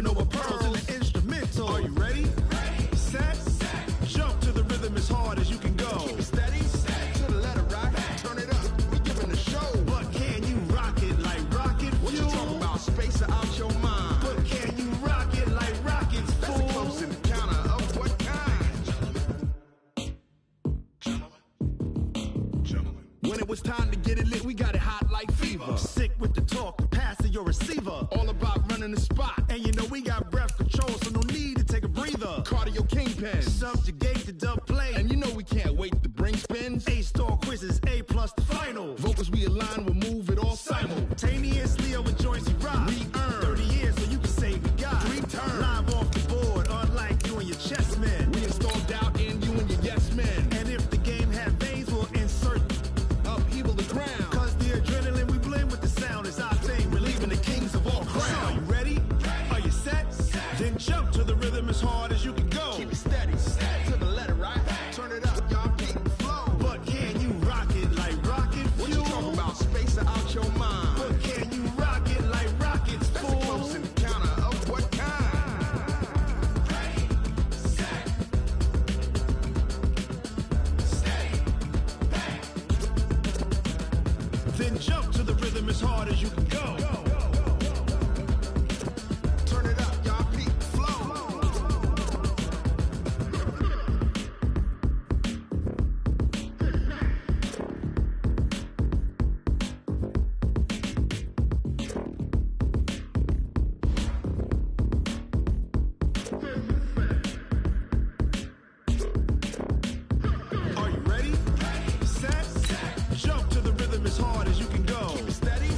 knocking over pearls in the instrumental. Are you ready? Set. Jump to the rhythm as hard as you can go. Keep it steady. To the letter, right? Turn it up. We giving the show. But can you rock it like rocket fuel? What you talking about? Space out your mind. But can you rock it like rockets, fool? That's a close encounter of what kind? Gentlemen. When it was time to get it lit, we got it hot like fever. Sick with the talk, the pass to your receiver. All about running the spot. And you know we got breath control, so no need to take a breather. Cardio kingpin. Subjugate the dub play. And you know we can't wait to bring spins. A-star quizzes, A+ the final. Vocals we align, we'll move it all simultaneously over joints we rock. We earn 30 years so you can say we got 3 turns. Live off the board, unlike you and your chess men. We install doubt in you and your yes men. And if the game had veins, we'll insert upheaval the ground. Cause the adrenaline we blend with the sound is our thing. Relieving the kings of all crowns. So are you ready? Are you set? Then jump to the rhythm as hard as you can go. Keep it steady. To the letter, right? Turn it up, y'all keep the flow. But can you rock it like rocket fuel? What you talking about? Space out your mind. But can you rock it like rockets, fool? That's a close encounter of what kind? Ready, set, steady, bang. Then jump to the rhythm as hard as you can go. Turn it up, y'all keep the flow. Are you ready? Set. Jump to the rhythm as hard as you can go. Keep it steady.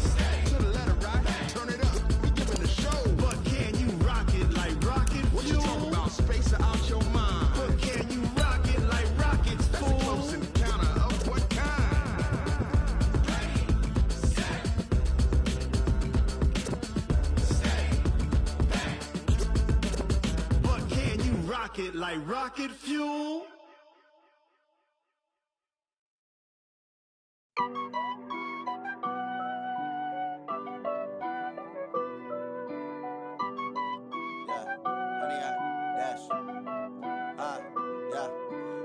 To the letter, right? Turn it up. We giving the show. But can you rock it like rocket fuel? What you talking about? Space out your mind. But can you rock it like rockets, fool? That's a close encounter of what kind? Ready, set, steady, bang. But can you rock it like rocket fuel?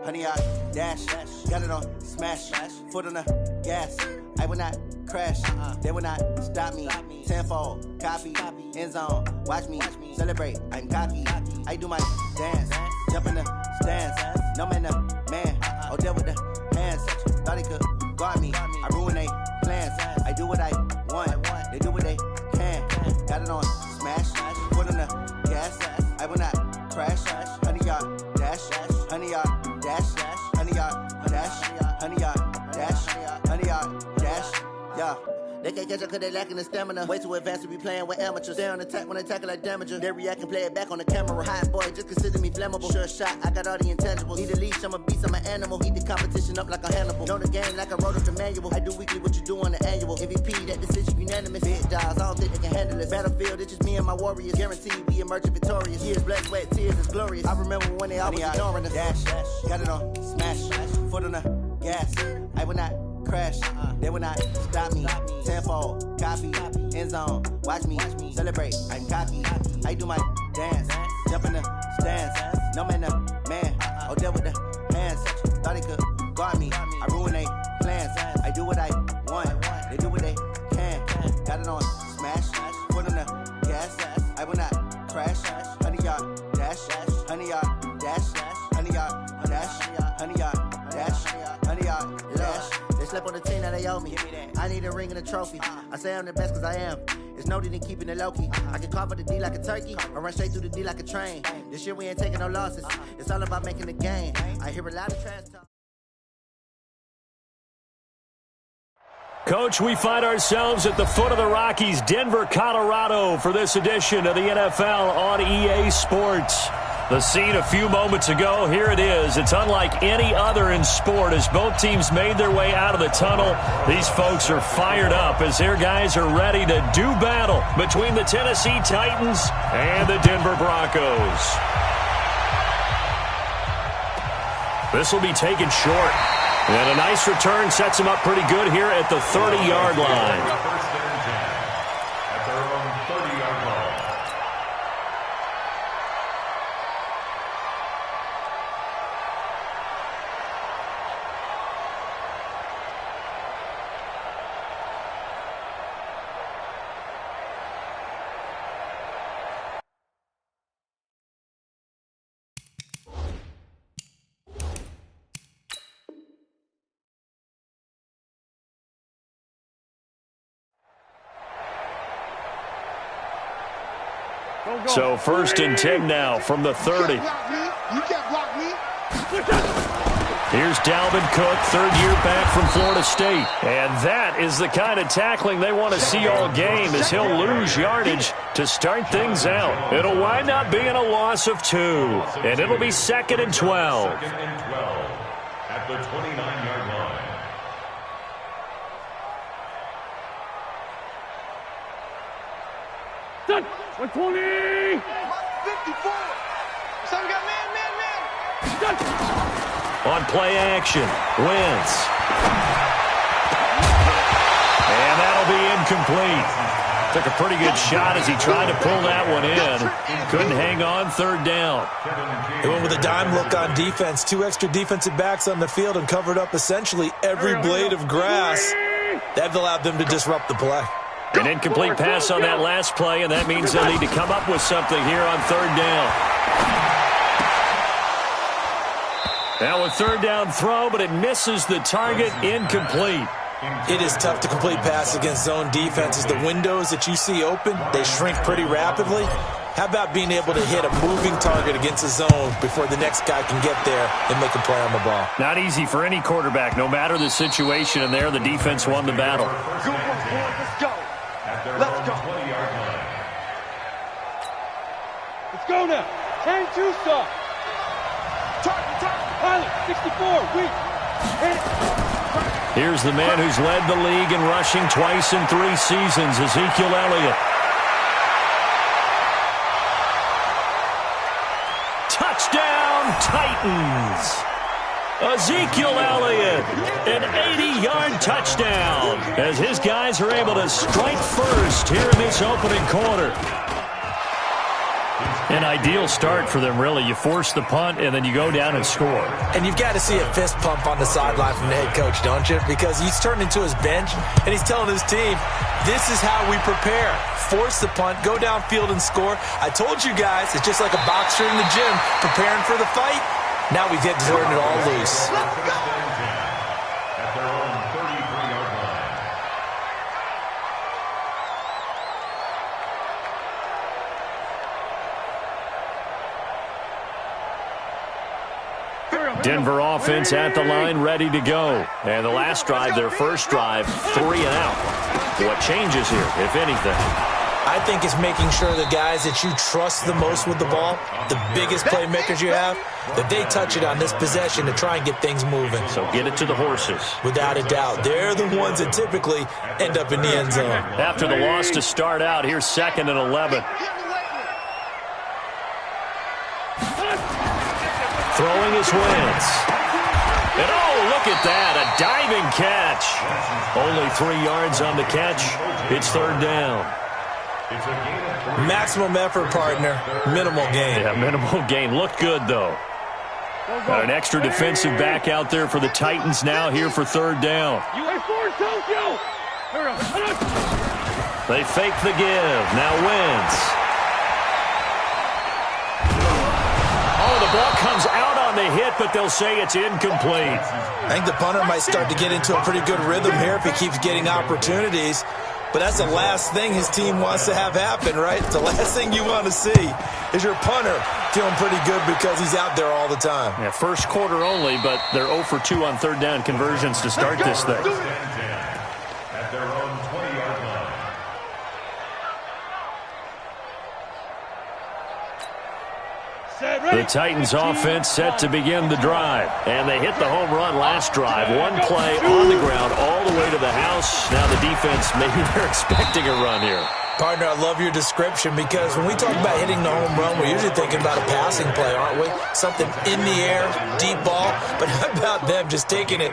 Honey, I dash, got it on smash, foot on the gas. I will not crash, they will not stop me. Tenfold, copy, end zone, watch me celebrate. I'm cocky, I do my dance, jump in the stands. No man, the man, oh, deal with the hands. Thought he could guard me, I ruin they plans. I do what I want, they do what they can. Got it on smash, foot on the gas. I will not crash, honey, y'all dash, honey, y'all dash, honey, y'all dash, honey, y'all dash, honey, y'all dash, yeah. They can't catch up cause they lacking the stamina. Way too advanced to be playing with amateurs. Stay on attack when they tackle like damager. They react and play it back on the camera. Hot boy, just consider me flammable. Sure shot, I got all the intangibles. Need a leash, I'm a beast, I'm an animal. Heat the competition up like a Hannibal. Know the game like I wrote up the manual. I do weekly what you do on the annual. MVP, that decision unanimous. Big dogs, I don't think they can handle it. Battlefield, it's just me and my warriors. Guaranteed we emerging victorious. Years, blood, sweat, tears, it's glorious. I remember when they always ignoring us. Dash, got it on smash, foot on the gas. I will not crash, they will not stop me. Tenfold, copy, end zone, watch me celebrate. I'm cocky, I do my dance, jump in the stands. No man, the man, oh, deal with the hands. Thought he could guard me, I ruin they plans. I do what I want, they do what they can. Got it on smash, foot on the gas. I will not crash, honey, y'all dash, honey, y'all dash, honey, y'all dash, honey, y'all dash, honey, y'all dash. They slept on the team that they owe me. I need a ring and a trophy. I say I'm the best cause I am. It's no need in keeping it low-key. I can carve up the D like a turkey or run straight through the D like a train. This year we ain't taking no losses. It's all about making the game. I hear a lot of trash talk. Coach, we find ourselves at the foot of the Rockies, Denver, Colorado, for this edition of the NFL on EA Sports. The scene a few moments ago, here it is. It's unlike any other in sport as both teams made their way out of the tunnel. These folks are fired up as their guys are ready to do battle between the Tennessee Titans and the Denver Broncos. This will be taken short. And a nice return sets him up pretty good here at the 30-yard line. So 1st and 10 now from the 30. You can't block me. Here's Dalvin Cook, third year back from Florida State. And that is the kind of tackling they want to see all game, as he'll lose yardage to start things out. It'll wind up being a loss of 2, and it'll be 2nd and 12. 2nd and 12 at the 29-yard line. Done. 120. 54. Some got man. Done. On play action, Wentz. And that'll be incomplete. Took a pretty good shot as he tried to pull that one in. Couldn't hang on, 3rd down. They went with a dime look on defense. 2 extra defensive backs on the field and covered up essentially every blade of grass. That allowed them to disrupt the play. An incomplete pass on that last play, and that means they'll need to come up with something here on 3rd down. Now a 3rd down throw, but it misses the target, incomplete. It is tough to complete pass against zone defenses. The windows that you see open, they shrink pretty rapidly. How about being able to hit a moving target against a zone before the next guy can get there and make a play on the ball? Not easy for any quarterback, no matter the situation, and there the defense won the battle. Let's go. Let's go. Let's go now. 10-2 stop. Pilot, 64, weak. Here's the man who's led the league in rushing twice in 3 seasons, Ezekiel Elliott. Touchdown, Titans! Ezekiel Elliott, an 80-yard touchdown, as his guys are able to strike first here in this opening quarter. An ideal start for them, really. You force the punt, and then you go down and score. And you've got to see a fist pump on the sideline from the head coach, don't you? Because he's turned into his bench, and he's telling his team, this is how we prepare. Force the punt, go downfield and score. I told you guys, it's just like a boxer in the gym preparing for the fight. Now we get to turn it all loose. At their own 33-yard line. Denver offense at the line, ready to go. And the last drive, their first drive, 3 and out. What changes here, if anything? I think it's making sure the guys that you trust the most with the ball, the biggest playmakers you have, that they touch it on this possession to try and get things moving. So get it to the horses. Without a doubt. They're the ones that typically end up in the end zone. After the loss to start out, here's 2nd and 11. Throwing his Wentz. And oh, look at that, a diving catch. Only 3 yards on the catch. It's 3rd down. Maximum effort, partner. Minimal gain. Yeah, minimal gain. Looked good, though. Got an extra defensive back out there for the Titans now here for 3rd down. They fake the give. Now Wentz. Oh, the ball comes out on the hit, but they'll say it's incomplete. I think the punter might start to get into a pretty good rhythm here if he keeps getting opportunities. But that's the last thing his team wants to have happen, right? The last thing you want to see is your punter feeling pretty good because he's out there all the time. Yeah, first quarter only, but they're 0 for 2 on 3rd down conversions to start this thing. At their own 20-yard line. The Titans offense set to begin the drive. And they hit the home run last drive. One play on the ground all the way to the house. Now the defense, maybe they're expecting a run here. Partner, I love your description because when we talk about hitting the home run, we're usually thinking about a passing play, aren't we? Something in the air, deep ball. But how about them just taking it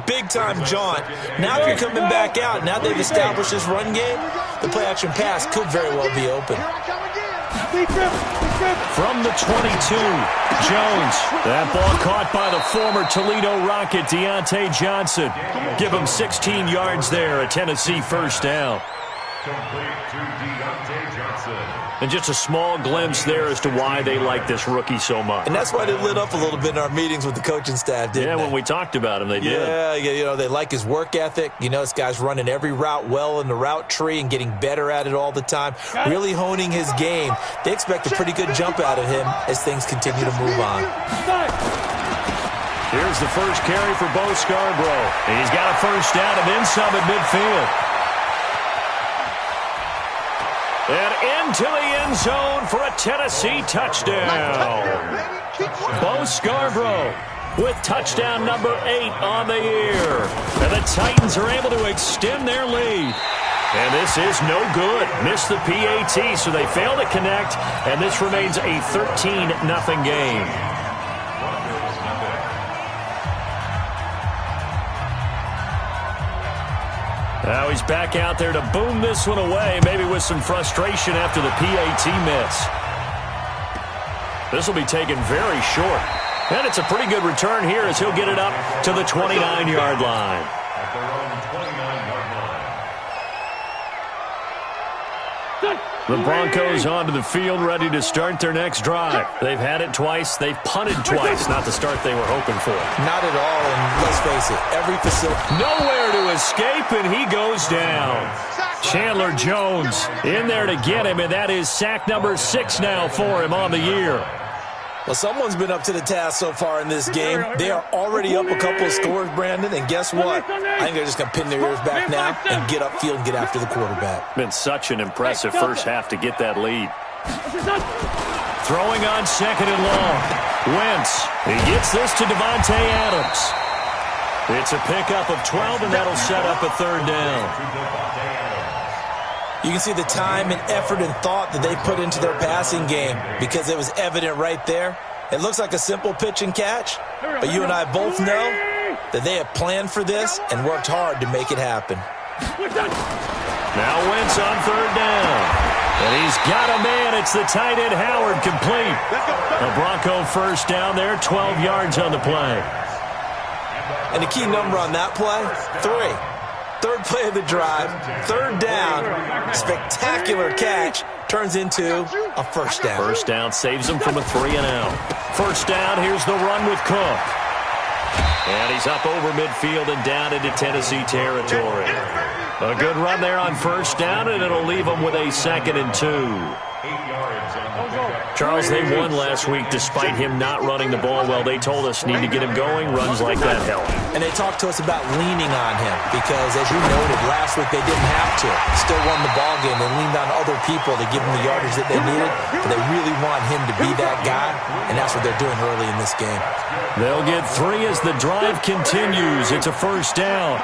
big-time jaunt? Now if you're coming back out, now they've established this run game, the play-action pass could very well be open. From the 22, Jones. That ball caught by the former Toledo Rocket, Deontay Johnson. Give him 16 yards there, a Tennessee first down. Complete to Deontay Johnson. And just a small glimpse there as to why they like this rookie so much. And that's why they lit up a little bit in our meetings with the coaching staff, didn't they? When we talked about him, they did. Yeah, you know, they like his work ethic. You know, this guy's running every route well in the route tree and getting better at it all the time, really honing his game. They expect a pretty good jump out of him as things continue to move on. Here's the first carry for Bo Scarborough. He's got a first down and then some at midfield. And into the end zone for a Tennessee touchdown. Bo Scarborough with touchdown number 8 on the year. And the Titans are able to extend their lead. And this is no good. Missed the PAT, so they fail to connect. And this remains a 13-0 game. Now he's back out there to boom this one away, maybe with some frustration after the PAT miss. This will be taken very short. And it's a pretty good return here as he'll get it up to the 29-yard line. At their own 29-yard line. The Broncos onto the field, ready to start their next drive. They've had it twice. They've punted twice. Not the start they were hoping for. Not at all, and let's face it, every facility. Nowhere to escape, and he goes down. Chandler Jones in there to get him, and that is sack number 6 now for him on the year. Well, someone's been up to the task so far in this game. They are already up a couple of scores, Brandon, and guess what? I think they're just going to pin their ears back now and get upfield and get after the quarterback. Been such an impressive first half to get that lead. Throwing on second and long. Wentz. He gets this to Devontae Adams. It's a pickup of 12, and that'll set up a third down. You can see the time and effort and thought that they put into their passing game because it was evident right there. It looks like a simple pitch and catch, but you and I both know that they have planned for this and worked hard to make it happen. Now Wentz on third down. And he's got a man. It's the tight end Howard complete. A Bronco first down there, 12 yards on the play. And the key number on that play, 3. Third play of the drive, third down, spectacular catch, turns into a first down. First down saves him from a 3-and-out. First down, here's the run with Cook. And he's up over midfield and down into Tennessee territory. A good run there on first down, and it'll leave him with a 2nd and 2. 8 yards on the pickup. Charles, they won last week despite him not running the ball well. They told us need to get him going. Runs like that help. And they talked to us about leaning on him because, as you noted, last week they didn't have to. Still won the ball game. They leaned on other people to give them the yardage that they needed, but they really want him to be that guy, and that's what they're doing early in this game. They'll get 3 as the drive continues. It's a first down.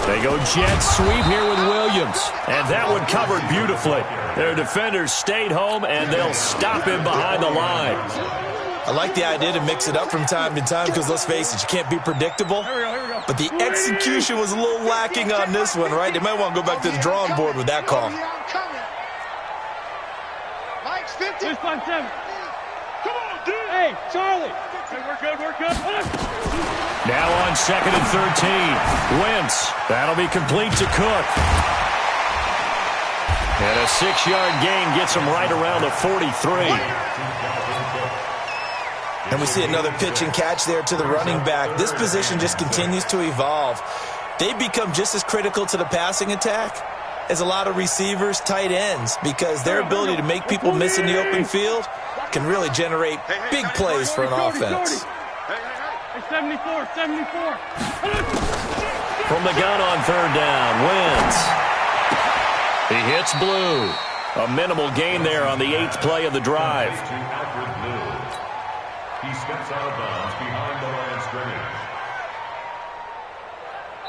They go jet sweep here with Williams. And that one covered beautifully. Their defenders stayed home, and they'll stop him behind the line. I like the idea to mix it up from time to time because, let's face it, you can't be predictable. But the execution was a little lacking on this one, right? They might want to go back to the drawing board with that call. Mike's 50. Come on, dude. Hey, Charlie. Hey, we're good. Now on 2nd and 13. Wentz. That'll be complete to Cook. And a 6-yard gain gets him right around the 43. And we see another pitch and catch there to the running back. This position just continues to evolve. They become just as critical to the passing attack as a lot of receivers, tight ends, because their ability to make people miss in the open field can really generate big plays for an offense. Hey, 74. From the gun on third down, Wentz. He hits Blue. A minimal gain there on the 8th play of the drive. He steps out of bounds behind the line of scrimmage.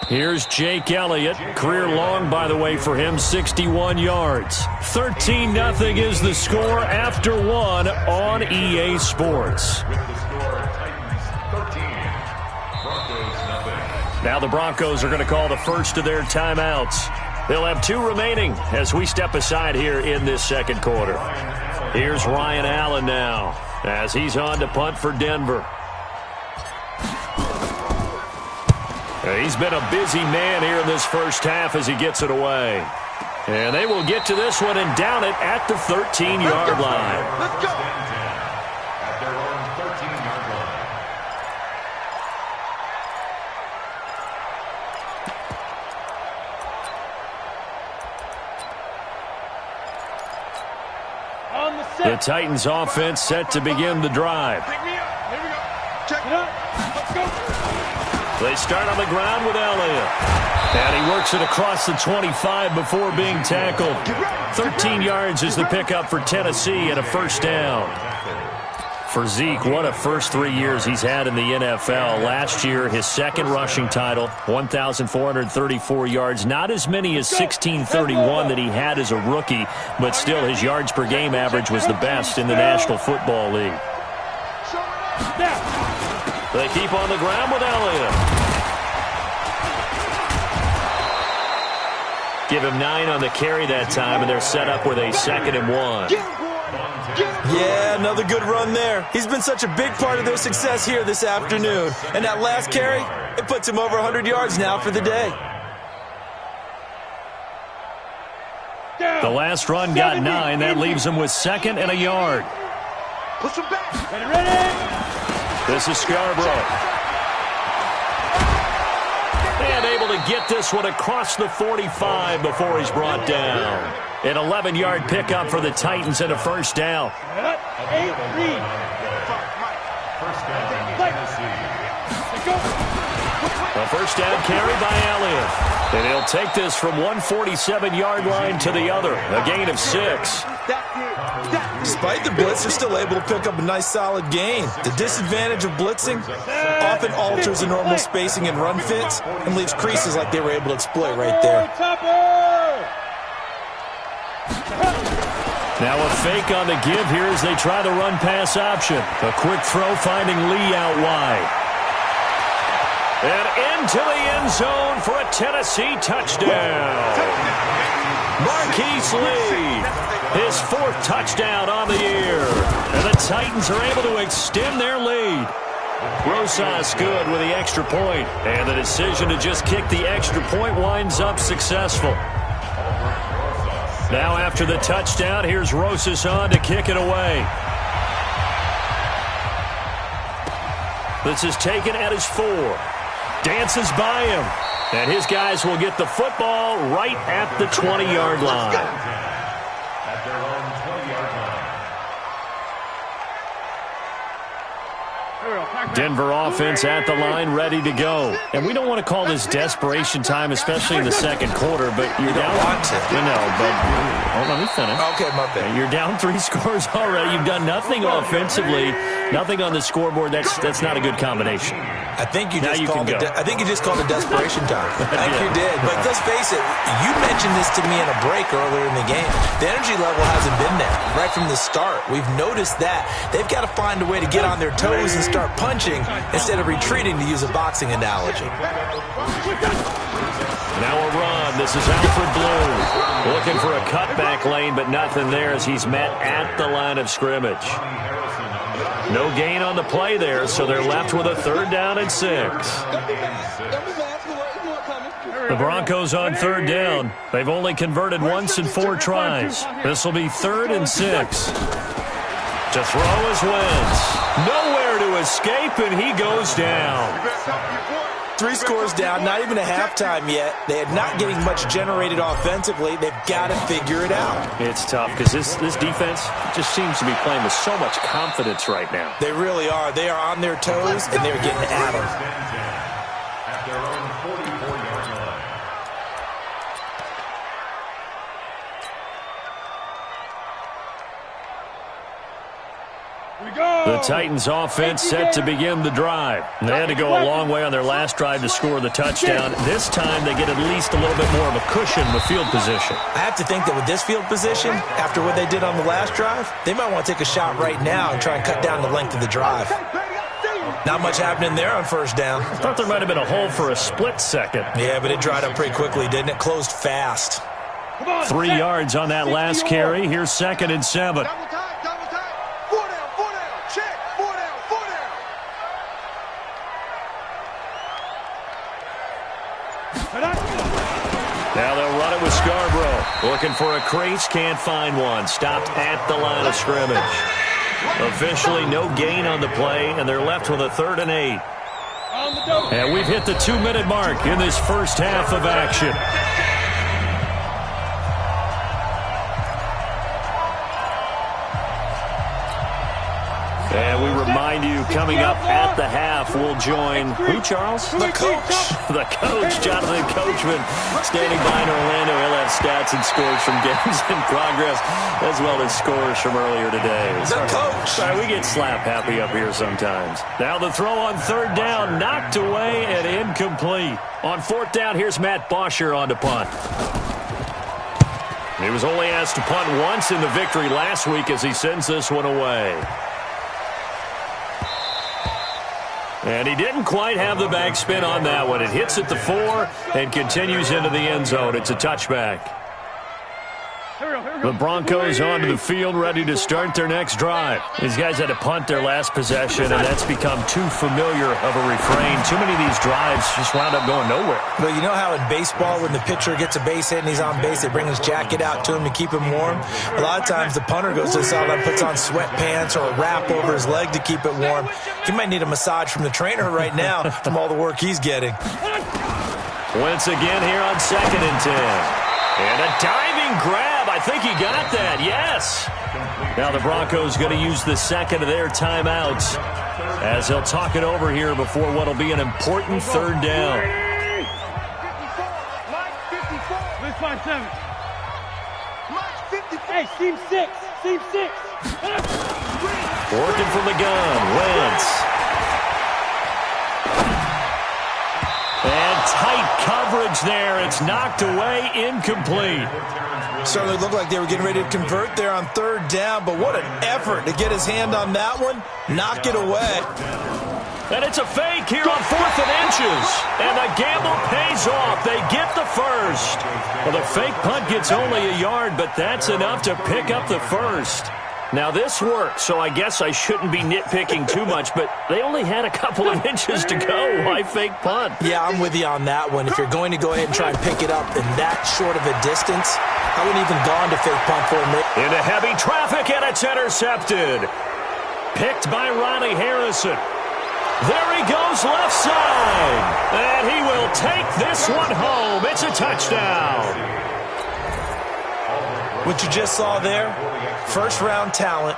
Here's Jake Elliott. Career long, by the way, for him, 61 yards. 13-0 is the score after 1 on EA Sports. With the score, Titans 13, Broncos 0. Now the Broncos are going to call the first of their timeouts. They'll have 2 remaining as we step aside here in this second quarter. Here's Ryan Allen now as he's on to punt for Denver. He's been a busy man here in this first half as he gets it away. And they will get to this one and down it at the 13-yard line. Let's go. At their own 13-yard line. On the set. The Titans offense set to begin the drive. Pick me up. Here we go. Check it out. Let's go. They start on the ground with Elliott. And he works it across the 25 before being tackled. 13 yards is the pickup for Tennessee and a first down. For Zeke, what a first 3 years he's had in the NFL. Last year, his second rushing title, 1,434 yards. Not as many as 1,631 that he had as a rookie, but still his yards per game average was the best in the National Football League. They keep on the ground with Elliott. Give him 9 on the carry that time, and they're set up with a 2nd and 1. Yeah, another good run there. He's been such a big part of their success here this afternoon. And that last carry, it puts him over 100 yards now for the day. The last run got 9. That leaves him with 2nd and a yard. Push him back. Ready. This is Scarborough. And able to get this one across the 45 before he's brought down. An 11-yard pickup for the Titans and a first down. First down, Tennessee. A first down carry by Elliott. And he'll take this from 147-yard line to the other. A gain of 6. Despite the blitz, they're still able to pick up a nice solid gain. The disadvantage of blitzing often alters the normal spacing and run fits and leaves creases like they were able to exploit right there. Now a fake on the give here as they try the run-pass option. A quick throw finding Lee out wide. And into the end zone for a Tennessee touchdown. Marquise Lee, his 4th touchdown on the year. And the Titans are able to extend their lead. Rosas good with the extra point. And the decision to just kick the extra point winds up successful. Now after the touchdown, here's Rosas on to kick it away. This is taken at his 4. Dances by him. And his guys will get the football right at the 20-yard line. At their own 20-yard line. Denver offense at the line, ready to go. And we don't want to call this desperation time, especially in the second quarter, but you're down. No, but let me finish. Okay, my bad. You're down 3 scores already. You've done nothing offensively, nothing on the scoreboard. That's not a good combination. I think you just called it. I think you just called it desperation time. I think you did. But let's face it. You mentioned this to me in a break earlier in the game. The energy level hasn't been there right from the start. We've noticed that they've got to find a way to get on their toes and start punching instead of retreating, to use a boxing analogy. Now a run. This is Alfred Blue looking for a cutback lane, but nothing there as he's met at the line of scrimmage. No gain on the play there, so they're left with a 3rd down and 6. The Broncos on 3rd down. They've only converted once in 4 tries. This will be 3rd and 6. To throw is Wentz. Nowhere to escape, and he goes down. 3 scores down, not even a halftime yet. They are not getting much generated offensively. They've got to figure it out. It's tough because this defense just seems to be playing with so much confidence right now. They really are. They are on their toes, and they're getting at them. At their own 44-yard line. The Titans offense set to begin the drive. They had to go a long way on their last drive to score the touchdown. This time they get at least a little bit more of a cushion with field position. I have to think that with this field position, after what they did on the last drive, they might want to take a shot right now and try and cut down the length of the drive. Not much happening there on 1st down. I thought there might have been a hole for a split second. Yeah, but it dried up pretty quickly, didn't it? Closed fast. 3 yards on that last carry. Here's 2nd and 7. it with Scarborough. Looking for a crease, can't find one. Stopped at the line of scrimmage. Officially no gain on the play, and they're left with a 3rd and 8. And we've hit the 2-minute mark in this first half of action. And we remind you, coming up at the half, we'll join who, Charles? The coach. The coach, Jonathan Coachman, standing by in Orlando. He'll have stats and scores from games in progress, as well as scores from earlier today. The coach. Sorry, we get slap happy up here sometimes. Now the throw on 3rd down, knocked away and incomplete. On 4th down, here's Matt Bosher on to punt. He was only asked to punt once in the victory last week as he sends this one away. And he didn't quite have the backspin on that one. It hits at the 4 and continues into the end zone. It's a touchback. The Broncos onto the field, ready to start their next drive. These guys had to punt their last possession, and that's become too familiar of a refrain. Too many of these drives just wound up going nowhere. But you know how in baseball, when the pitcher gets a base hit and he's on base, they bring his jacket out to him to keep him warm? A lot of times the punter goes to the sideline, puts on sweatpants or a wrap over his leg to keep it warm. He might need a massage from the trainer right now from all the work he's getting. Once again here on 2nd and 10. And a diving grab. I think he got that. Yes. Now the Broncos going to use the second of their timeouts as they'll talk it over here before what will be an important 3rd down. Hey, seam 6. Seam 6. Working from the gun. Wentz. And tight coverage there. It's knocked away, incomplete. Certainly looked like they were getting ready to convert there on 3rd down, but what an effort to get his hand on that one, knock it away. And it's a fake here on 4th and inches. And the gamble pays off. They get the first. Well, the fake punt gets only a yard, but that's enough to pick up the first. Now, this worked, so I guess I shouldn't be nitpicking too much, but they only had a couple of inches to go. Why fake punt? Yeah, I'm with you on that one. If you're going to go ahead and try and pick it up in that short of a distance, I wouldn't even gone to fake punt for a minute. Into heavy traffic, and it's intercepted. Picked by Ronnie Harrison. There he goes left side. And he will take this one home. It's a touchdown. What you just saw there, first-round talent,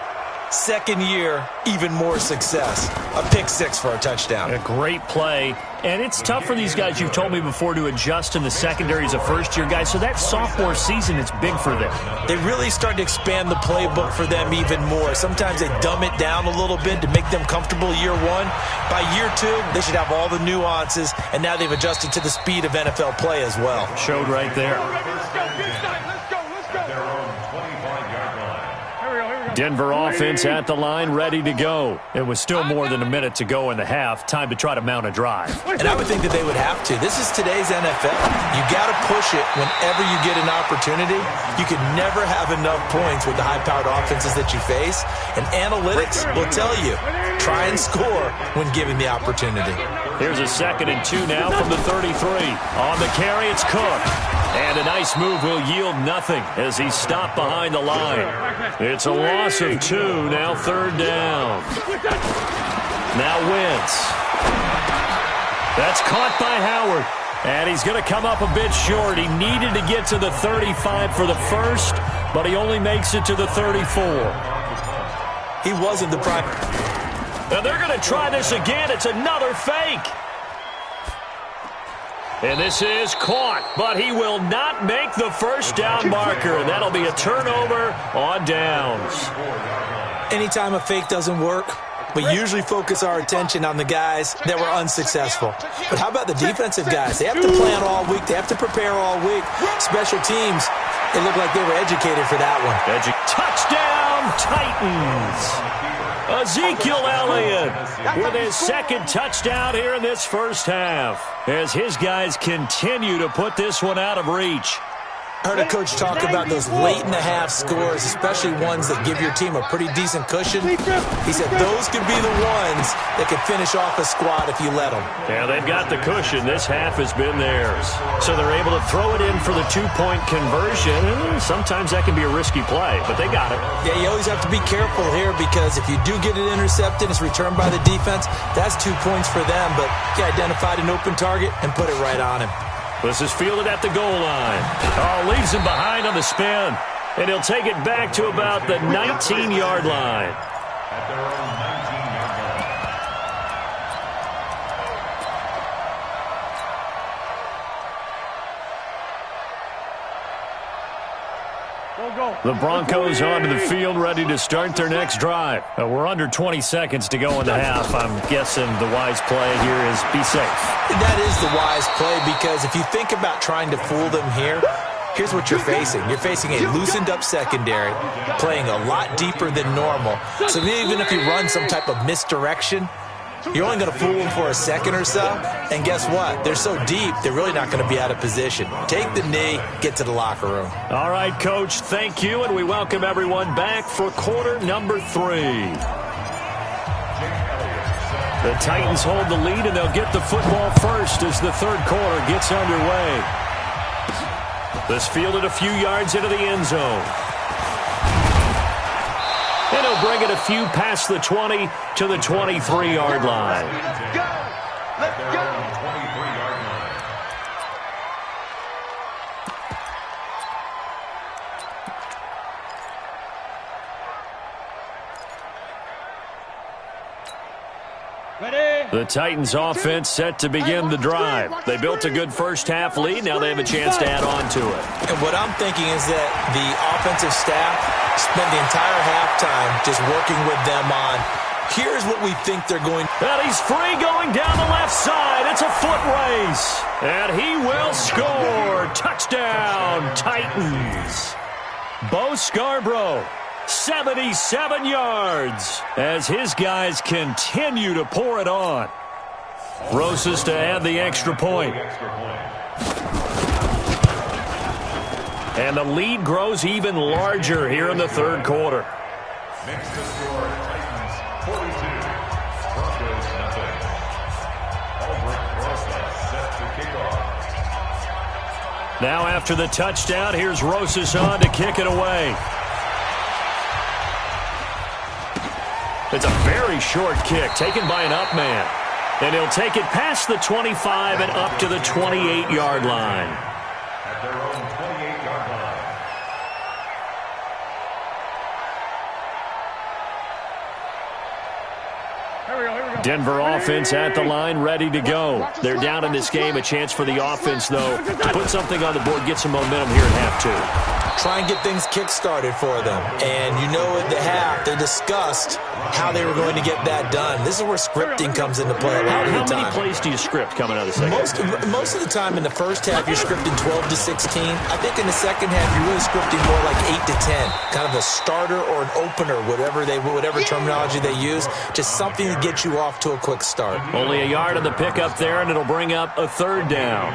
second year, even more success. A pick 6 for a touchdown. A great play. And it's tough for these guys, you've told me before, to adjust in the secondary as a first-year guy. So that sophomore season is big for them. They really start to expand the playbook for them even more. Sometimes they dumb it down a little bit to make them comfortable year 1. By year 2, they should have all the nuances, and now they've adjusted to the speed of NFL play as well. Showed right there. Denver offense at the line, ready to go. It was still more than a minute to go in the half. Time to try to mount a drive. And I would think that they would have to. This is today's NFL. You got to push it whenever you get an opportunity. You can never have enough points with the high-powered offenses that you face. And analytics will tell you, try and score when given the opportunity. Here's a 2nd and 2 now from the 33. On the carry, it's Cook. And a nice move will yield nothing as he's stopped behind the line. It's a loss of 2, now 3rd down. Now Wentz. That's caught by Howard. And he's going to come up a bit short. He needed to get to the 35 for the first, but he only makes it to the 34. He wasn't the prime. And they're going to try this again. It's another fake. And this is caught, but he will not make the first down marker. And that'll be a turnover on downs. Anytime a fake doesn't work, we usually focus our attention on the guys that were unsuccessful. But how about the defensive guys? They have to plan all week. They have to prepare all week. Special teams, it looked like they were educated for that one. Touchdown, Titans. Ezekiel Elliott with his 2nd touchdown here in this first half as his guys continue to put this one out of reach. I heard a coach talk about those late-in-the-half scores, especially ones that give your team a pretty decent cushion. He said those could be the ones that could finish off a squad if you let them. Yeah, they've got the cushion. This half has been theirs. So they're able to throw it in for the two-point conversion. Sometimes that can be a risky play, but they got it. Yeah, you always have to be careful here because if you do get it intercepted, it's returned by the defense. That's 2 points for them, but he identified an open target and put it right on him. This is fielded at the goal line. Oh, leaves him behind on the spin. And he'll take it back to about the 19-yard line. At their own 19-yard line. The Broncos onto the field, ready to start their next drive. We're under 20 seconds to go in the half. I'm guessing the wise play here is be safe. That is the wise play because if you think about trying to fool them here, here's what you're facing. You're facing a loosened-up secondary, playing a lot deeper than normal. So even if you run some type of misdirection, you're only going to fool them for a second or so. And guess what? They're so deep, they're really not going to be out of position. Take the knee, get to the locker room. All right, Coach, thank you, and we welcome everyone back for quarter number 3. The Titans hold the lead, and they'll get the football first as the third quarter gets underway. This fielded a few yards into the end zone. And he'll bring it a few past the 20 to the 23-yard line. Let's go! Let's go! 23-yard line. The Titans offense set to begin the drive. They built a good first-half lead. Now they have a chance to add on to it. And what I'm thinking is that the offensive staff spent the entire halftime just working with them on, here's what we think they're going. And he's free going down the left side. It's a foot race. And he will score. Touchdown, Titans. Bo Scarborough, 77 yards as his guys continue to pour it on. Rosas to add the extra point. And the lead grows even larger here in the third quarter. Next to score, Titans 42, Broncos nothing. Albrecht Rosas set to kick off. Now after the touchdown, here's Rosas on to kick it away. It's a very short kick taken by an up man. And he'll take it past the 25 and up to the 28-yard line. At their own 28-yard line. Denver offense at the line, ready to go. They're down in this game. A chance for the offense, though, to put something on the board, get some momentum here in half 2. Try and get things kick-started for them. And you know at the half, they discussed how they were going to get that done. This is where scripting comes into play a lot of the time. How many plays do you script coming out of the second? Most of the time in the first half, you're scripting 12 to 16. I think in the second half, you're really scripting more like 8 to 10. Kind of a starter or an opener, whatever terminology they use. Just something to get you off to a quick start. Only a yard on the pickup there, and it'll bring up a third down.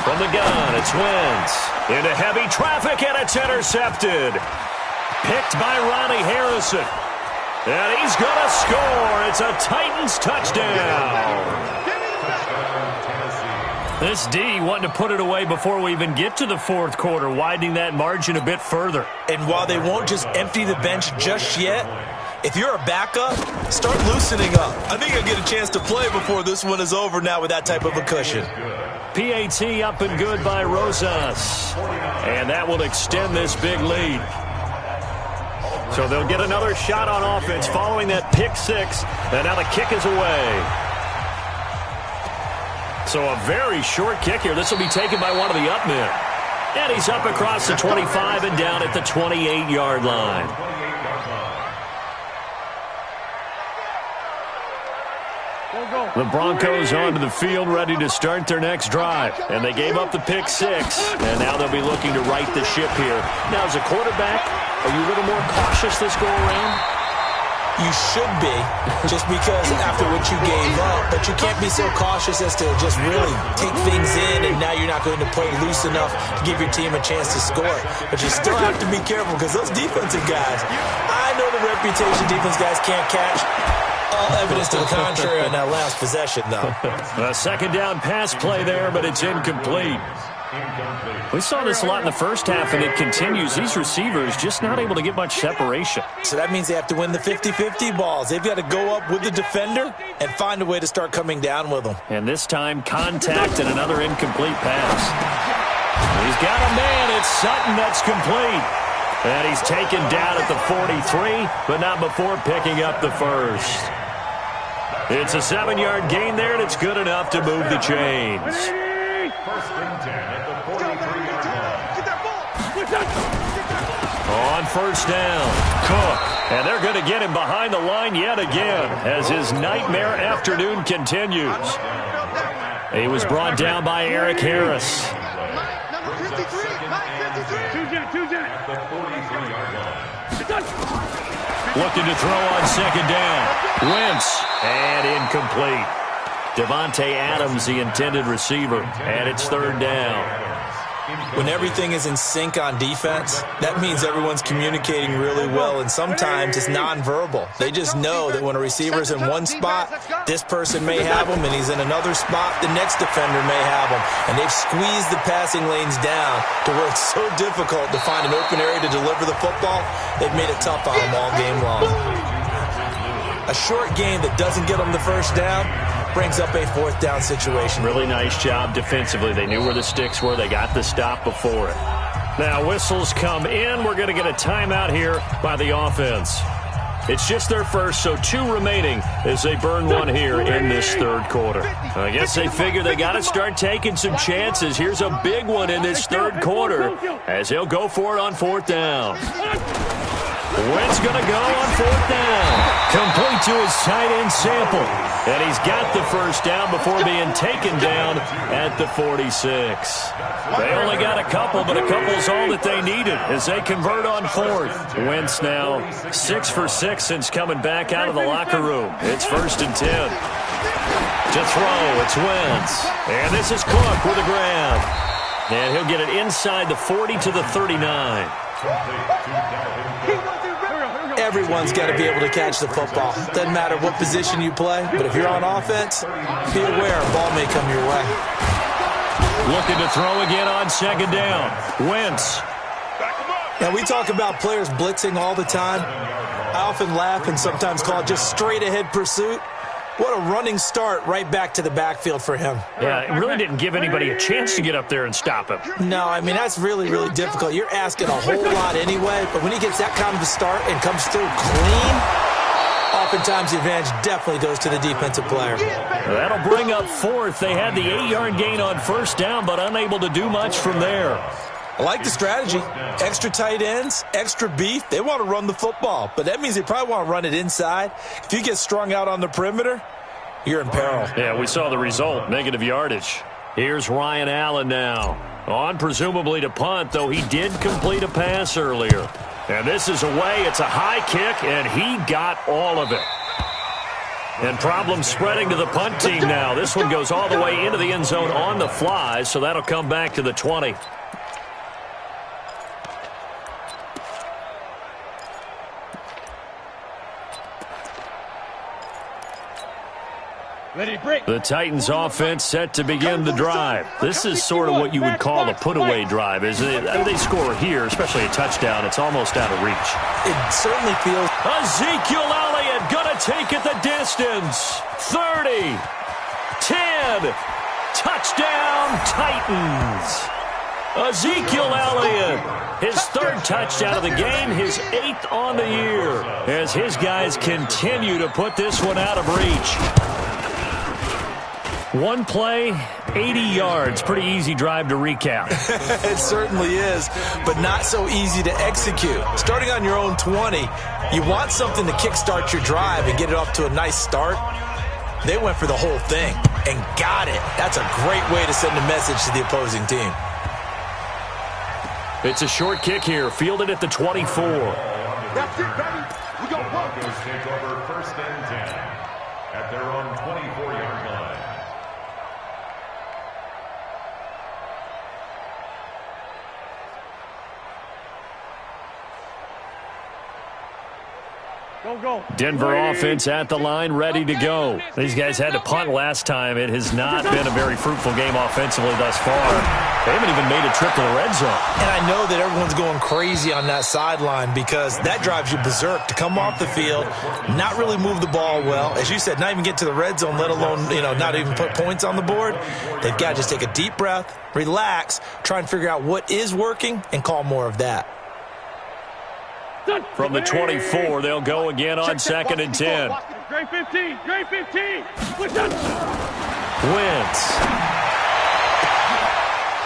From the gun, it's Wentz. Into heavy traffic, and it's intercepted. Picked by Ronnie Harrison. And he's going to score. It's a Titans touchdown. This D wanting to put it away before we even get to the fourth quarter, widening that margin a bit further. And while they won't just empty the bench just yet, if you're a backup, start loosening up. I think you'll get a chance to play before this one is over now with that type of a cushion. PAT up and good by Rosas. And that will extend this big lead. So they'll get another shot on offense following that pick six. And now the kick is away. So a very short kick here. This will be taken by one of the up men. And he's up across the 25 and down at the 28-yard line. The Broncos onto the field, ready to start their next drive. And they gave up the pick six. And now they'll be looking to right the ship here. Now, as a quarterback, are you a little more cautious this go-around? You should be, just because after what you gave up, but you can't be so cautious as to just really take things in, and now you're not going to play loose enough to give your team a chance to score. But you still have to be careful because those defensive guys, I know the reputation defense guys can't catch. All evidence to the contrary on that last possession, though. A second down pass play there, but it's incomplete. We saw this a lot in the first half, and it continues. These receivers just not able to get much separation. So that means they have to win the 50-50 balls. They've got to go up with the defender and find a way to start coming down with them. And this time, contact and another incomplete pass. He's got a man. It's Sutton that's complete. And he's taken down at the 43, but not before picking up the first. It's a 7-yard gain there, and it's good enough to move the chains. First and 10 at the 43-yard line. Get that ball. On first down, Cook. And they're going to get him behind the line yet again as his nightmare afternoon continues. He was brought down by Eric Harris. Number 53. At the 43-yard line. Looking to throw on second down. Wentz. And incomplete. Devontae Adams, the intended receiver, and it's third down. When everything is in sync on defense, that means everyone's communicating really well, and sometimes it's nonverbal. They just know that when a receiver's in one spot, this person may have him, and he's in another spot, the next defender may have him. And they've squeezed the passing lanes down to where it's so difficult to find an open area to deliver the football. They've made it tough on them all game long. A short game that doesn't get them the first down brings up a fourth down situation. Really nice job defensively. They knew where the sticks were. They got the stop before it. Now whistles come in. We're going to get a timeout here by the offense. It's just their first, so 2 remaining as they burn one here in this third quarter. I guess they figure they got to start taking some chances. Here's a big one in this third quarter as he'll go for it on fourth down. Wentz going to go on fourth down. Complete to his tight end Sample. And he's got the first down before being taken down at the 46. They only got a couple, but a couple's all that they needed as they convert on fourth. Wentz now 6 for 6 since coming back out of the locker room. It's first and 10. To throw, it's Wentz. And this is Cook with a grab. And he'll get it inside the 40 to the 39. Everyone's got to be able to catch the football. Doesn't matter what position you play, but if you're on offense, be aware a ball may come your way. Looking to throw again on second down. Wentz. Now, we talk about players blitzing all the time. I often laugh and sometimes call it just straight-ahead pursuit. What a running start right back to the backfield for him. Yeah, it really didn't give anybody a chance to get up there and stop him. No, I mean, that's really, really difficult. You're asking a whole lot anyway, but when he gets that kind of a start and comes through clean, oftentimes the advantage definitely goes to the defensive player. That'll bring up fourth. They had the 8-yard gain on first down, but unable to do much from there. I like the strategy. Extra tight ends, extra beef. They want to run the football, but that means they probably want to run it inside. If you get strung out on the perimeter, you're in peril. Yeah, we saw the result, negative yardage. Here's Ryan Allen now. On presumably to punt, though he did complete a pass earlier. And this is away. It's a high kick, and he got all of it. And problems spreading to the punt team now. This one goes all the way into the end zone on the fly, so that'll come back to the 20. The Titans offense set to begin the drive. This is sort of what you would call a put-away drive, isn't it? They score here, especially a touchdown. It's almost out of reach. It certainly feels. Ezekiel Elliott going to take it the distance. 30, 10, touchdown Titans. Ezekiel Elliott, his third touchdown of the game, his 8th on the year, as his guys continue to put this one out of reach. One play, 80 yards. Pretty easy drive to recap. It certainly is, but not so easy to execute. Starting on your own 20, you want something to kickstart your drive and get it off to a nice start. They went for the whole thing and got it. That's a great way to send a message to the opposing team. It's a short kick here, fielded at the 24. That's it, baby. The Broncos take over 1st and 10 at their own 24-yard line. Go. Denver offense at the line, ready to go. These guys had to punt last time. It has not been a very fruitful game offensively thus far. They haven't even made a trip to the red zone. And I know that everyone's going crazy on that sideline because that drives you berserk to come off the field, not really move the ball well. As you said, not even get to the red zone, let alone, not even put points on the board. They've got to just take a deep breath, relax, try and figure out what is working, and call more of that. From the 24, they'll go again on 2nd and 10. Great 15. Wentz.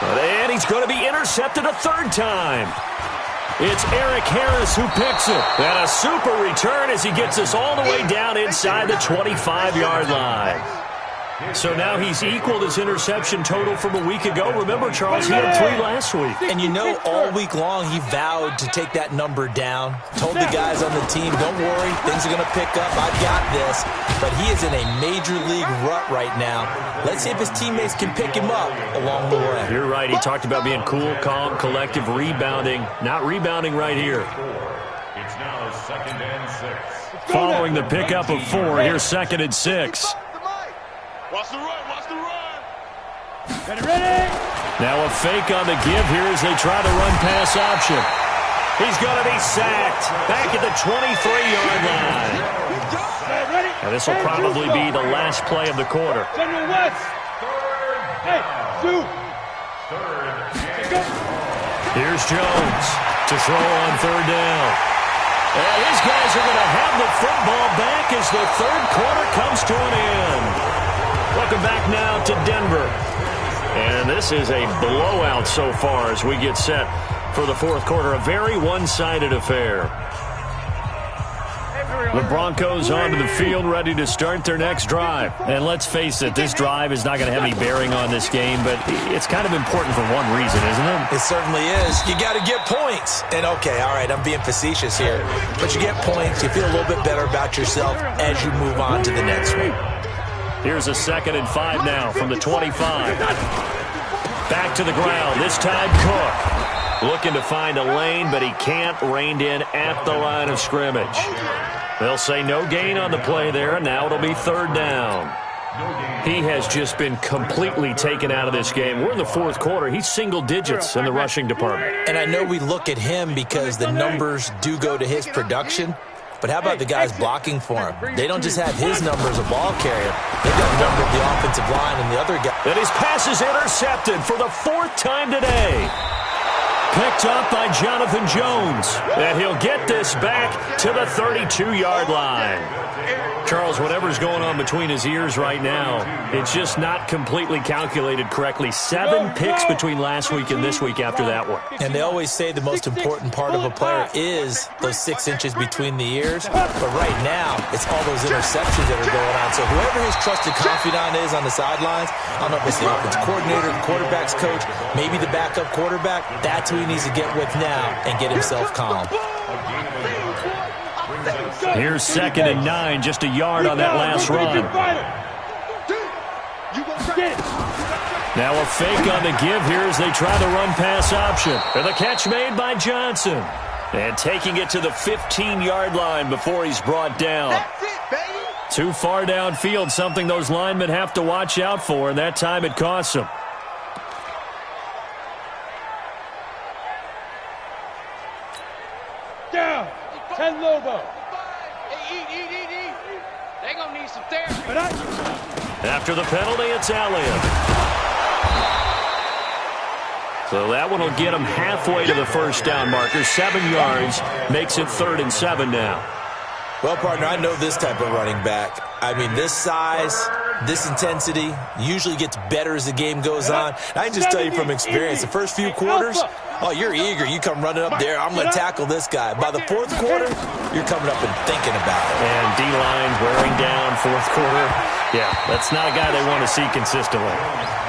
And he's going to be intercepted a 3rd time. It's Eric Harris who picks it. And a super return as he gets us all the way down inside the 25-yard line. So now he's equaled his interception total from a week ago. Remember, Charles, he had 3 last week. And all week long he vowed to take that number down. Told the guys on the team, don't worry, things are going to pick up. I've got this. But he is in a major league rut right now. Let's see if his teammates can pick him up along the way. You're right. He talked about being cool, calm, collective, rebounding. Not rebounding right here. It's now 2nd and 6. Following the pickup of 4, here's 2nd and 6. Watch the run. Ready. Now a fake on the give here as they try the run-pass option. He's going to be sacked back at the 23-yard line. Now this will probably be the last play of the quarter. General West. Hey, shoot. Here's Jones to throw on 3rd down. And these guys are going to have the football back as the 3rd quarter comes to an end. Welcome back now to Denver. And this is a blowout so far as we get set for the 4th quarter. A very one-sided affair. The Broncos onto the field ready to start their next drive. And let's face it, this drive is not going to have any bearing on this game, but it's kind of important for one reason, isn't it? It certainly is. You got to get points. And okay, all right, I'm being facetious here. But you get points, you feel a little bit better about yourself as you move on to the next one. Here's a 2nd and 5 now from the 25. Back to the ground. This time Cook looking to find a lane, but he can't. Reined in at the line of scrimmage. They'll say no gain on the play there. Now it'll be 3rd down. He has just been completely taken out of this game. We're in the 4th quarter. He's single digits in the rushing department. And I know we look at him because the numbers do go to his production. But how about the guys blocking for him? They don't just have his number as a ball carrier. They've got the number of the offensive line and the other guy. And his pass is intercepted for the 4th time today. Picked up by Jonathan Jones. And he'll get this back to the 32-yard line. Charles, whatever's going on between his ears right now, it's just not completely calculated correctly. 7 picks between last week and this week after that one. And they always say the most important part of a player is those 6 inches between the ears. But right now, it's all those interceptions that are going on. So whoever his trusted confidant is on the sidelines, I don't know if it's the offensive coordinator, the quarterback's coach, maybe the backup quarterback, that's who he needs to get with now and get himself calm. Here's 2nd and 9, just a yard on that last run. Now a fake on the give here as they try the run-pass option. And the catch made by Johnson. And taking it to the 15-yard line before he's brought down. Too far downfield, something those linemen have to watch out for, and that time it costs them. Down. 10 Lobo. Eat. They're going to need some therapy. After the penalty, it's Elliott. So that one will get him halfway to the 1st down marker. 7 yards makes it 3rd and 7 now. Well, partner, I know this type of running back. I mean, this size, this intensity usually gets better as the game goes on. I can just tell you from experience, the first few quarters, Oh, you're eager. You come running up there. I'm going to tackle this guy. By the fourth quarter, you're coming up and thinking about it. And D-line wearing down fourth quarter. Yeah, that's not a guy they want to see consistently.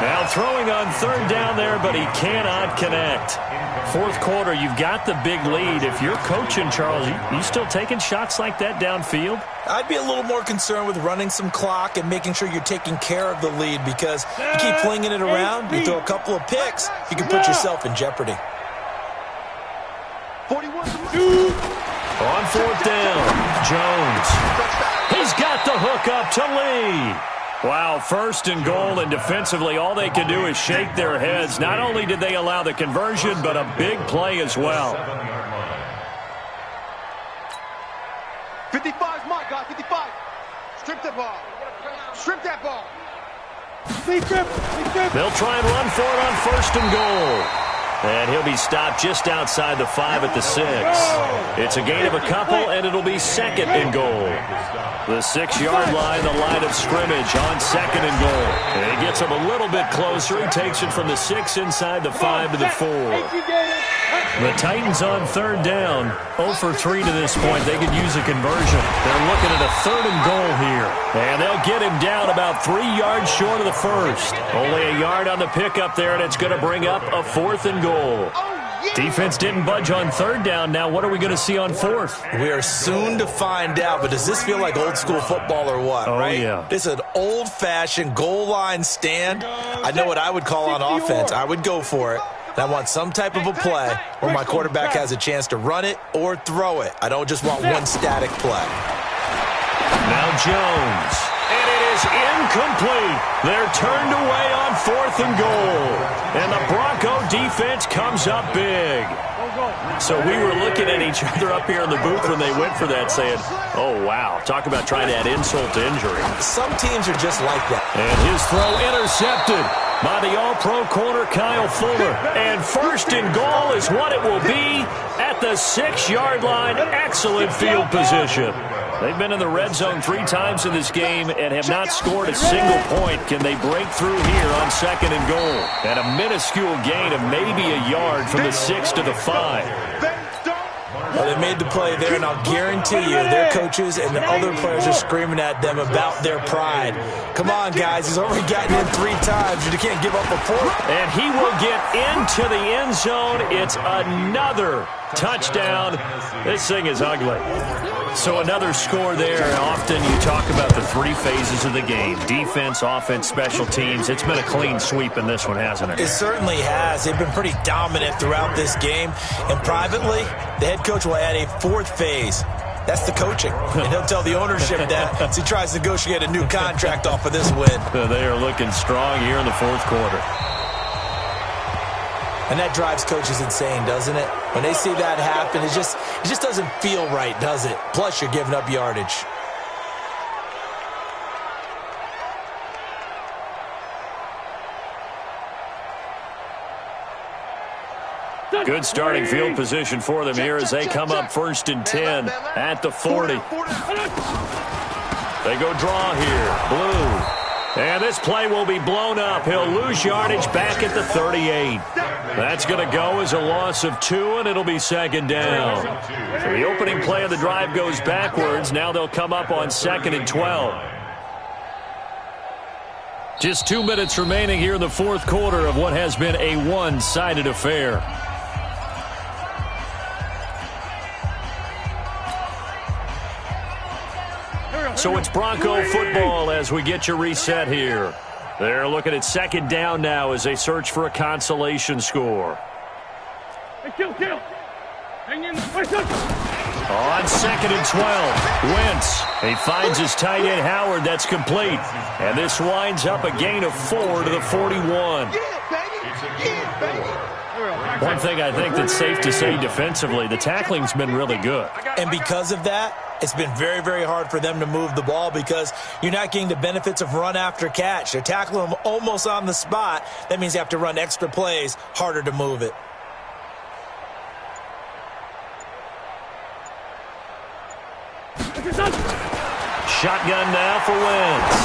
Now throwing on third down there, but he cannot connect. Fourth quarter, you've got the big lead. If you're coaching, Charles, you still taking shots like that downfield? I'd be a little more concerned with running some clock and making sure you're taking care of the lead, because you keep flinging it around, you throw a couple of picks, you can put yourself in jeopardy. 41. On fourth down, Jones. He's got the hook up to Lee. Wow, first and goal, and defensively all they can do is shake their heads. Not only did they allow the conversion, but a big play as well. 55's my guy, 55. Strip that ball. Strip that ball. They'll try and run for it on first and goal. And he'll be stopped just outside the 5 at the 6. It's a gain of a couple, and it'll be second and goal. The 6-yard line, the line of scrimmage on second and goal. And he gets him a little bit closer. He takes it from the 6 inside the 5 to the 4. The Titans on third down, 0 for 3 to this point. They could use a conversion. They're looking at a third and goal here. And they'll get him down about 3 yards short of the first. Only a yard on the pickup there, and it's going to bring up a fourth and goal. Defense didn't budge on third down. Now what are we going to see on fourth? We are soon to find out, but does this feel like old school football or what? Oh, right? Yeah. This is an old-fashioned goal line stand. I know what I would call on offense. I would go for it. And I want some type of a play where my quarterback has a chance to run it or throw it. I don't just want one static play. Now Jones. And it is incomplete. They're turned away on fourth and goal. And the Bronco defense comes up big. So we were looking at each other up here in the booth when they went for that, saying, oh, wow, talk about trying to add insult to injury. Some teams are just like that. And his throw intercepted by the all-pro corner Kyle Fuller. And first and goal is what it will be at the 6-yard line. Excellent field position. They've been in the red zone 3 times in this game and have not scored a single point. Can they break through here on second and goal? And a minuscule gain of maybe a yard from the 6 to the 5. Well, they made the play there, and I'll guarantee you their coaches and the other players are screaming at them about their pride. Come on, guys. He's already gotten in 3 times. You can't give up a 4th. And he will get into the end zone. It's another touchdown. This thing is ugly. So another score there. Often you talk about the 3 phases of the game. Defense, offense, special teams. It's been a clean sweep in this one, hasn't it? It certainly has. They've been pretty dominant throughout this game. And privately, the head coach will add a 4th phase. That's the coaching. And he'll tell the ownership that as he tries to negotiate a new contract off of this win. They are looking strong here in the 4th quarter. And that drives coaches insane, doesn't it? When they see that happen, it just doesn't feel right, does it? Plus, you're giving up yardage. Good starting field position for them here as they come up first and 10 at the 40. They go draw here. Blue. And this play will be blown up. He'll lose yardage back at the 38. That's going to go as a loss of 2, and it'll be second down. So the opening play of the drive goes backwards. Now they'll come up on second and 12. Just 2 minutes remaining here in the 4th quarter of what has been a one-sided affair. So it's Bronco football as we get you reset here. They're looking at second down now as they search for a consolation score. On second and 12, Wentz. He finds his tight end Howard. That's complete. And this winds up a gain of 4 to the 41. One thing I think that's safe to say defensively, the tackling's been really good. And because of that, it's been very, very hard for them to move the ball because you're not getting the benefits of run after catch. They're tackling them almost on the spot. That means you have to run extra plays, harder to move it. Shotgun now for Wentz.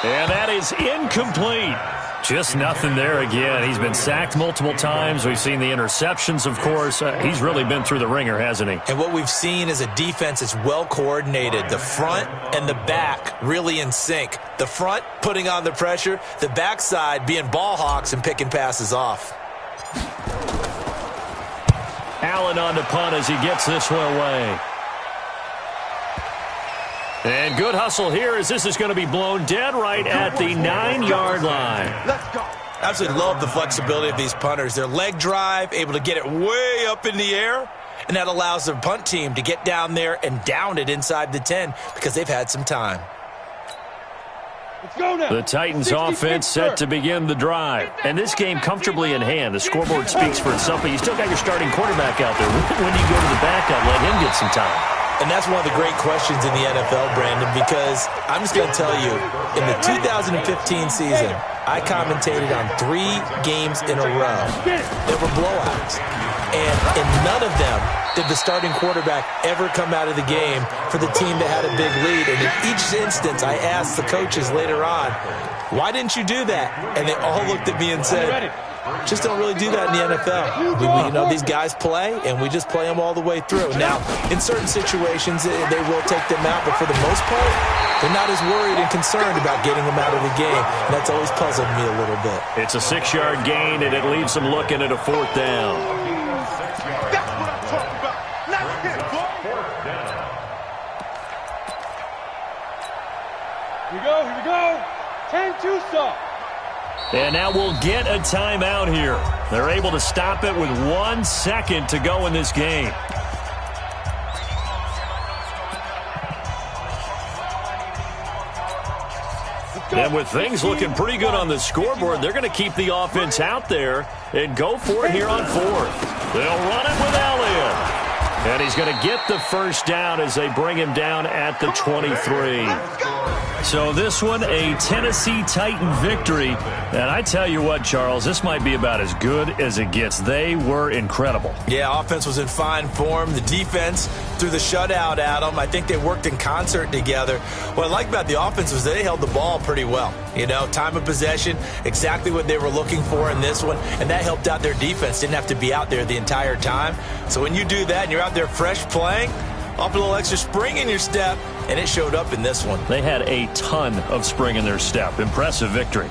And that is incomplete. Just nothing there again. He's been sacked multiple times. We've seen the interceptions, of course. He's really been through the ringer, hasn't he? And what we've seen is a defense that's well coordinated. The front and the back really in sync. The front putting on the pressure. The backside being ball hawks and picking passes off. Allen on the punt as he gets this one away. And good hustle here as this is going to be blown dead right at the 9-yard line. Let's go. Absolutely love the flexibility of these punters. Their leg drive, able to get it way up in the air, and that allows the punt team to get down there and down it inside the 10 because they've had some time. Let's go now. The Titans offense set to begin the drive. And this game comfortably in hand. The scoreboard speaks for itself, but you still got your starting quarterback out there. When do you go to the backup, let him get some time? And that's one of the great questions in the NFL, Brandon, because I'm just going to tell you, in the 2015 season, I commentated on 3 games in a row. There were blowouts. And in none of them did the starting quarterback ever come out of the game for the team that had a big lead. And in each instance, I asked the coaches later on, why didn't you do that? And they all looked at me and said, just don't really do that in the NFL. These guys play, and we just play them all the way through. Now, in certain situations, they will take them out, but for the most part, they're not as worried and concerned about getting them out of the game. And that's always puzzled me a little bit. It's a 6-yard gain, and it leaves them looking at a 4th down. That's what I'm talking about. Not him, boy. Here we go. 10-2 stop. And now we'll get a timeout here. They're able to stop it with 1 second to go in this game. And with things looking pretty good on the scoreboard, they're going to keep the offense out there and go for it here on 4th. They'll run it with Elliott. And he's going to get the first down as they bring him down at the 23. So this one, a Tennessee Titan victory. And I tell you what, Charles, this might be about as good as it gets. They were incredible. Yeah, offense was in fine form. The defense threw the shutout at them. I think they worked in concert together. What I like about the offense was they held the ball pretty well. Time of possession, exactly what they were looking for in this one. And that helped out their defense. Didn't have to be out there the entire time. So when you do that and you're out there fresh playing, off a little extra spring in your step, and it showed up in this one. They had a ton of spring in their step. Impressive victory.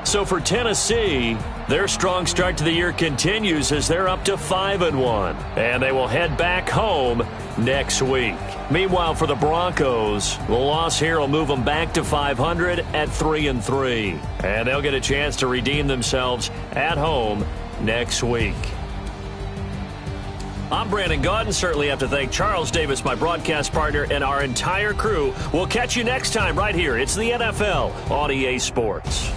So for Tennessee, their strong start to the year continues as they're up to 5-1. And they will head back home next week. Meanwhile, for the Broncos, the loss here will move them back to 500 at 3-3. And they'll get a chance to redeem themselves at home next week. I'm Brandon Gaudin. Certainly have to thank Charles Davis, my broadcast partner, and our entire crew. We'll catch you next time right here. It's the NFL on EA Sports.